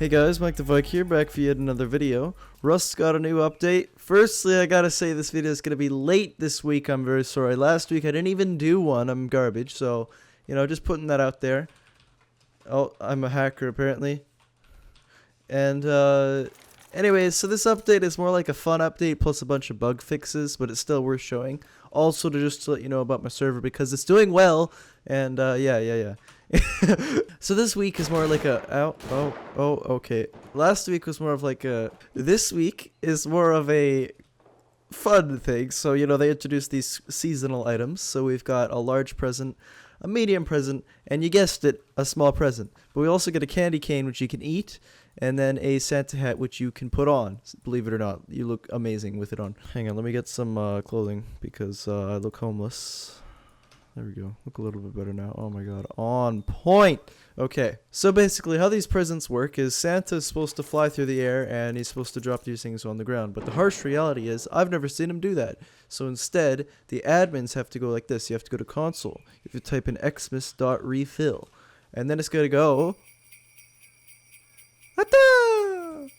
Hey guys, Mike the Viking here, back for yet another video. Rust's got a new update. Firstly, I gotta say this video is gonna be late this week. I'm very sorry. Last week I didn't even do one. I'm garbage, so, you know, just putting that out there. Oh, I'm a hacker apparently. And, anyways, so this update is more like a fun update plus a bunch of bug fixes, but it's still worth showing. Also, to let you know about my server because it's doing well, and, yeah. So this week is more like okay. Last week was more of like this week is more of a fun thing. So, you know, they introduced these seasonal items. So we've got a large present, a medium present, and you guessed it, a small present. But we also get a candy cane, which you can eat, and then a Santa hat, which you can put on. Believe it or not, you look amazing with it on. Hang on, let me get some clothing because I look homeless. There we go. Look a little bit better now. Oh my god. On point. Okay. So basically how these presents work is Santa is supposed to fly through the air and he's supposed to drop these things on the ground. But the harsh reality is I've never seen him do that. So instead, the admins have to go like this. You have to go to console. You have to type in XMAS.refill. And then it's going to go. Ata!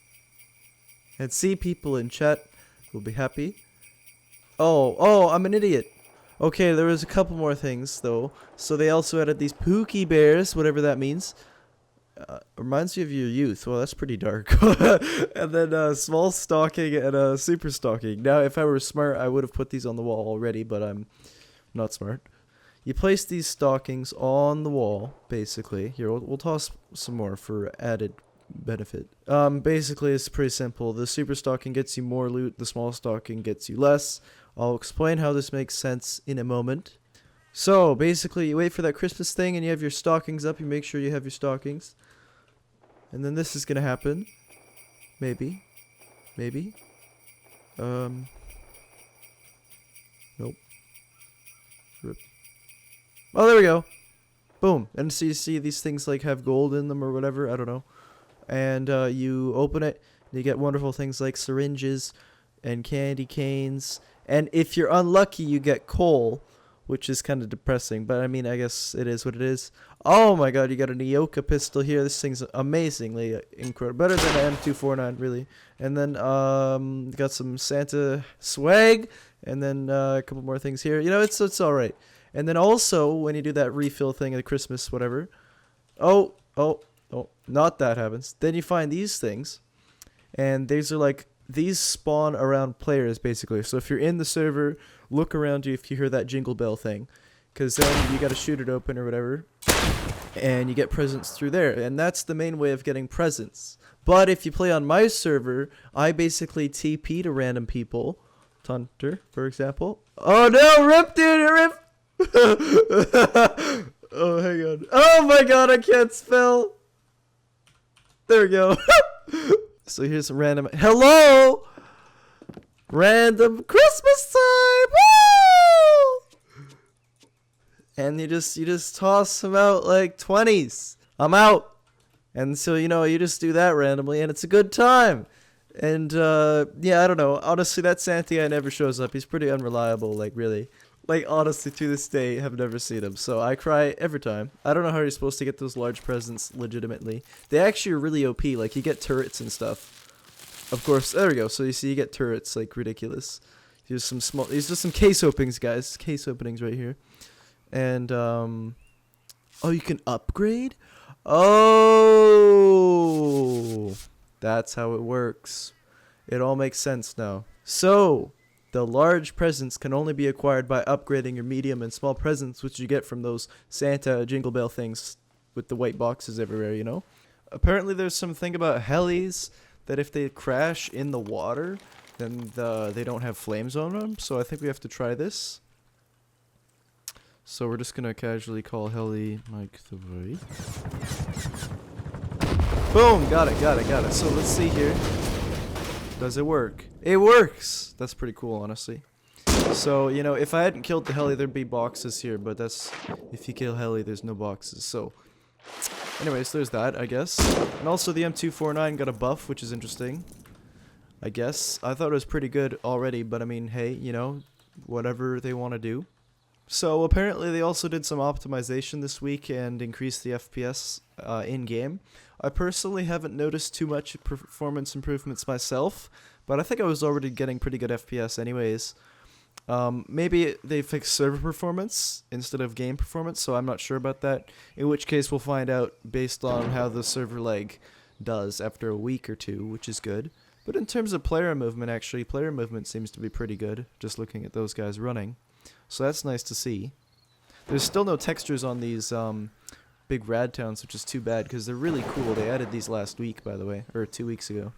And see people in chat will be happy. Oh, I'm an idiot. Okay, there was a couple more things, though. So they also added these Pookie Bears, whatever that means. Reminds you of your youth. Well, that's pretty dark. And then a small stocking and a super stocking. Now, if I were smart, I would have put these on the wall already, but I'm not smart. You place these stockings on the wall, basically. Here, we'll toss some more for added benefit. Basically, it's pretty simple. The super stocking gets you more loot. The small stocking gets you less. I'll explain how this makes sense in a moment. So, basically, you wait for that Christmas thing and you have your stockings up. You make sure you have your stockings. And then this is going to happen. Maybe. Nope. Rip. Oh, there we go. Boom. And so you see these things like have gold in them or whatever. I don't know. And you open it and you get wonderful things like syringes and candy canes. And if you're unlucky, you get coal, which is kind of depressing. But, I mean, I guess it is what it is. Oh, my God. You got a Nyoka pistol here. This thing's amazingly incredible. Better than an M249, really. And then got some Santa swag. And then a couple more things here. You know, it's all right. And then also, when you do that refill thing at Christmas, whatever. Oh, not that happens. Then you find these things. And these are like... These spawn around players, basically. So if you're in the server, look around you if you hear that jingle bell thing. Because then you got to shoot it open or whatever. And you get presents through there. And that's the main way of getting presents. But if you play on my server, I basically TP to random people. Tunter, for example. Oh no, rip, dude, rip! Oh, hang on. Oh my god, I can't spell. There we go. So here's some random. Hello! Random Christmas time! Woo! And you just toss them out like 20s. I'm out. And so, you know, you just do that randomly and it's a good time. And, yeah, I don't know. Honestly, that Santa guy never shows up. He's pretty unreliable, like, really. Like, honestly, to this day, have never seen him. So I cry every time. I don't know how you're supposed to get those large presents legitimately. They actually are really OP. Like, you get turrets and stuff. Of course, there we go. So you see, you get turrets, like, ridiculous. Here's just some case openings, guys. Case openings right here. And, oh, you can upgrade? Oh! That's how it works. It all makes sense now. So... The large presents can only be acquired by upgrading your medium and small presents, which you get from those Santa jingle bell things with the white boxes everywhere, you know? Apparently there's something about helis that if they crash in the water, then they don't have flames on them. So I think we have to try this. So we're just going to casually call heli Mike the Void. Boom! Got it. So let's see here. Does it work? It works! That's pretty cool, honestly. So, you know, if I hadn't killed the heli, there'd be boxes here, but that's... If you kill heli, there's no boxes, so... Anyways, there's that, I guess. And also the M249 got a buff, which is interesting. I guess. I thought it was pretty good already, but I mean, hey, you know, whatever they want to do. So apparently they also did some optimization this week and increased the FPS in-game. I personally haven't noticed too much performance improvements myself, but I think I was already getting pretty good FPS anyways. Maybe they fixed server performance instead of game performance, so I'm not sure about that. In which case we'll find out based on how the server lag does after a week or two, which is good. But in terms of player movement, actually, player movement seems to be pretty good, just looking at those guys running. So that's nice to see. There's still no textures on these big rad towns, which is too bad, because they're really cool. They added these last week, by the way, or 2 weeks ago.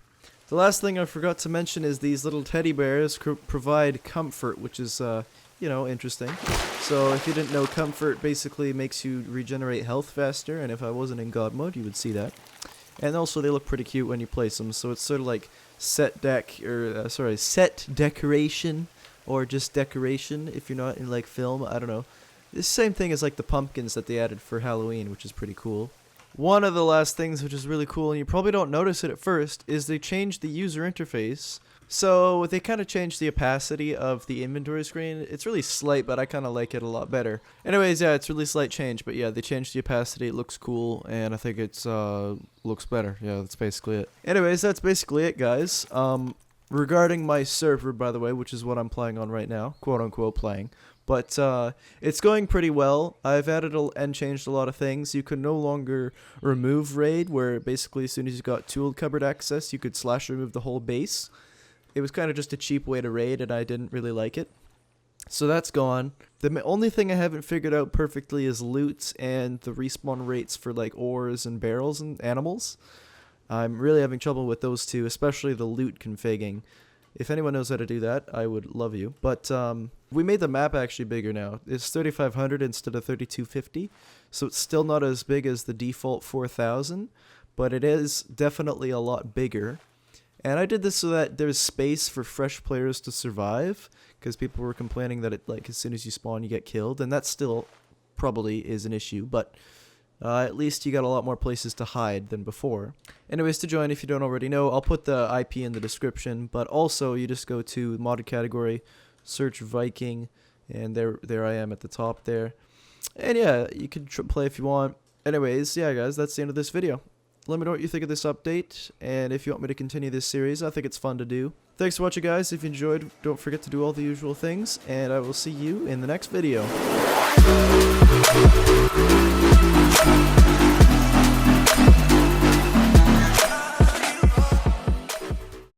The last thing I forgot to mention is these little teddy bears provide comfort, which is, you know, interesting. So if you didn't know, comfort basically makes you regenerate health faster, and if I wasn't in God mode, you would see that. And also they look pretty cute when you place them, so it's sort of like set decoration, or just decoration if you're not in like film, I don't know. The same thing as like the pumpkins that they added for Halloween, which is pretty cool. One of the last things which is really cool, and you probably don't notice it at first, is they changed the user interface. So they kind of changed the opacity of the inventory screen. It's really slight, but I kind of like it a lot better. Anyways, yeah, it's really slight change, but yeah, they changed the opacity. It looks cool, and I think it's looks better. Yeah, that's basically it. Anyways, that's basically it, guys. Regarding my server, by the way, which is what I'm playing on right now, quote-unquote playing, but it's going pretty well. I've added and changed a lot of things. You can no longer remove raid, where basically as soon as you got tool cupboard access, you could slash remove the whole base. It was kind of just a cheap way to raid, and I didn't really like it. So that's gone. The only thing I haven't figured out perfectly is loot and the respawn rates for like ores and barrels and animals. I'm really having trouble with those two, especially the loot configuring. If anyone knows how to do that, I would love you. But we made the map actually bigger now. It's 3500 instead of 3250, so it's still not as big as the default 4000, but it is definitely a lot bigger. And I did this so that there's space for fresh players to survive, because people were complaining that it, as soon as you spawn you get killed, and that still probably is an issue, but at least you got a lot more places to hide than before. Anyways, to join, if you don't already know, I'll put the IP in the description, but also you just go to modded category, search Viking, and there I am at the top there. And yeah, you can play if you want. Anyways, yeah guys, that's the end of this video. Let me know what you think of this update, and if you want me to continue this series, I think it's fun to do. Thanks for watching, guys. If you enjoyed, don't forget to do all the usual things, and I will see you in the next video.